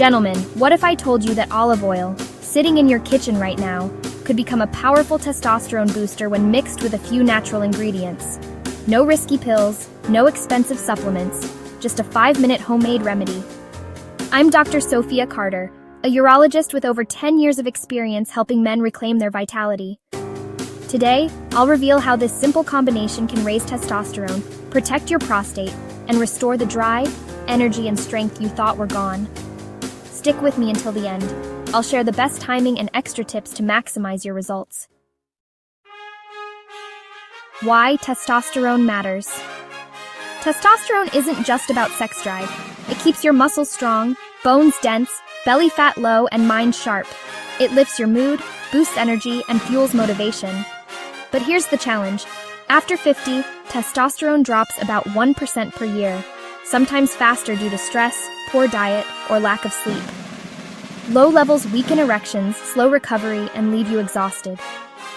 Gentlemen, what if I told you that olive oil, sitting in your kitchen right now, could become a powerful testosterone booster when mixed with a few natural ingredients? No risky pills, no expensive supplements, just a 5-minute homemade remedy. I'm Dr. Sophia Carter, a urologist with over 10 years of experience helping men reclaim their vitality. Today, I'll reveal how this simple combination can raise testosterone, protect your prostate, and restore the drive, energy, and strength you thought were gone. Stick with me until the end. I'll share the best timing and extra tips to maximize your results. Why testosterone matters. Testosterone isn't just about sex drive. It keeps your muscles strong, bones dense, belly fat low, and mind sharp. It lifts your mood, boosts energy, and fuels motivation. But here's the challenge. After 50, testosterone drops about 1% per year, sometimes faster due to stress, poor diet, or lack of sleep. Low levels weaken erections, slow recovery, and leave you exhausted.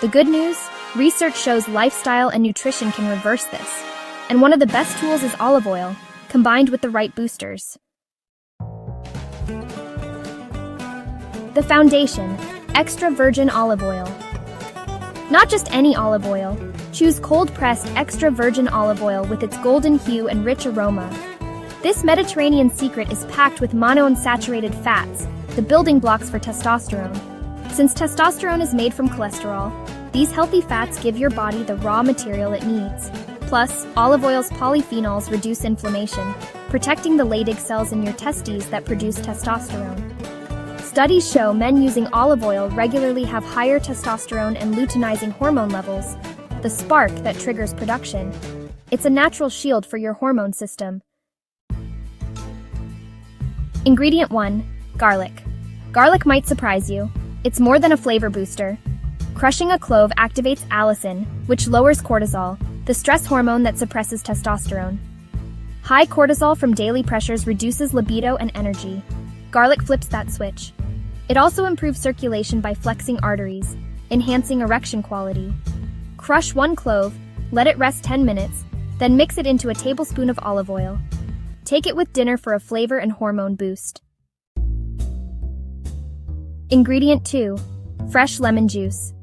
The good news? Research shows lifestyle and nutrition can reverse this. And one of the best tools is olive oil, combined with the right boosters. The foundation, extra virgin olive oil. Not just any olive oil. Choose cold-pressed extra virgin olive oil with its golden hue and rich aroma. This Mediterranean secret is packed with monounsaturated fats, the building blocks for testosterone. Since testosterone is made from cholesterol, these healthy fats give your body the raw material it needs. Plus, olive oil's polyphenols reduce inflammation, protecting the Leydig cells in your testes that produce testosterone. Studies show men using olive oil regularly have higher testosterone and luteinizing hormone levels, the spark that triggers production. It's a natural shield for your hormone system. Ingredient 1. Garlic. Garlic might surprise you. It's more than a flavor booster. Crushing a clove activates allicin, which lowers cortisol, the stress hormone that suppresses testosterone. High cortisol from daily pressures reduces libido and energy. Garlic flips that switch. It also improves circulation by flexing arteries, enhancing erection quality. Crush 1 clove, let it rest 10 minutes, then mix it into a tablespoon of olive oil. Take it with dinner for a flavor and hormone boost. Ingredient 2. Fresh lemon juice.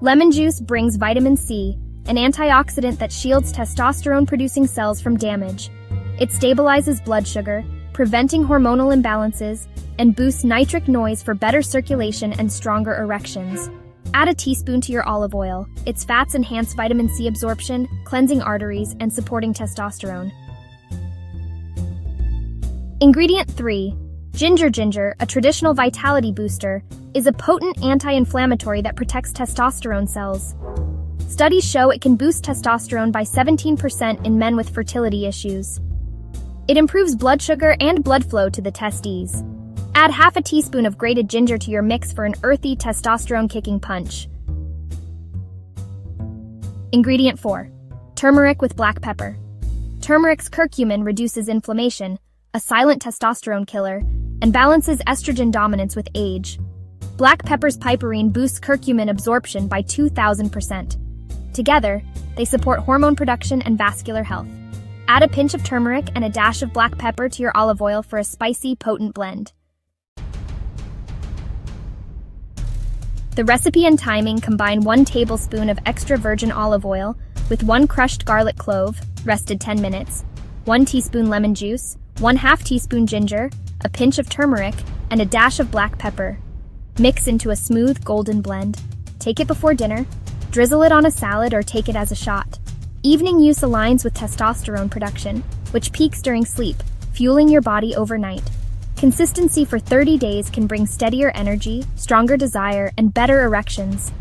Lemon juice brings vitamin C, an antioxidant that shields testosterone-producing cells from damage. It stabilizes blood sugar, preventing hormonal imbalances, and boosts nitric noise for better circulation and stronger erections. Add a teaspoon to your olive oil. Its fats enhance vitamin C absorption, cleansing arteries, and supporting testosterone. Ingredient 3. Ginger. Ginger, a traditional vitality booster, is a potent anti-inflammatory that protects testosterone cells. Studies show it can boost testosterone by 17% in men with fertility issues. It improves blood sugar and blood flow to the testes. Add half a teaspoon of grated ginger to your mix for an earthy, testosterone-kicking punch. Ingredient 4. Turmeric with black pepper. Turmeric's curcumin reduces inflammation, a silent testosterone killer, and balances estrogen dominance with age. Black pepper's piperine boosts curcumin absorption by 2,000%. Together, they support hormone production and vascular health. Add a pinch of turmeric and a dash of black pepper to your olive oil for a spicy, potent blend. The recipe and timing combine 1 tablespoon of extra virgin olive oil with 1 crushed garlic clove, rested 10 minutes, 1 teaspoon lemon juice, 1/2 teaspoon ginger, a pinch of turmeric, and a dash of black pepper. Mix into a smooth, golden blend. Take it before dinner, drizzle it on a salad, or take it as a shot. Evening use aligns with testosterone production, which peaks during sleep, fueling your body overnight. Consistency for 30 days can bring steadier energy, stronger desire, and better erections.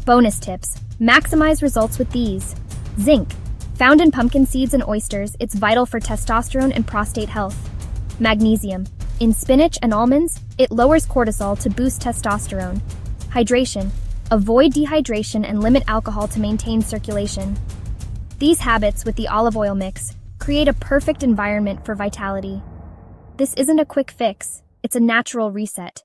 Bonus tips. Maximize results with these. Zinc. Found in pumpkin seeds and oysters, it's vital for testosterone and prostate health. Magnesium. In spinach and almonds, it lowers cortisol to boost testosterone. Hydration. Avoid dehydration and limit alcohol to maintain circulation. These habits with the olive oil mix create a perfect environment for vitality. This isn't a quick fix, it's a natural reset.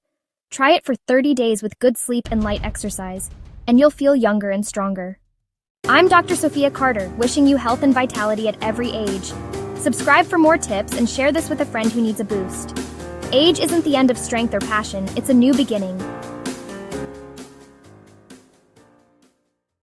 Try it for 30 days with good sleep and light exercise, and you'll feel younger and stronger. I'm Dr. Sophia Carter, wishing you health and vitality at every age. Subscribe for more tips and share this with a friend who needs a boost. Age isn't the end of strength or passion, it's a new beginning.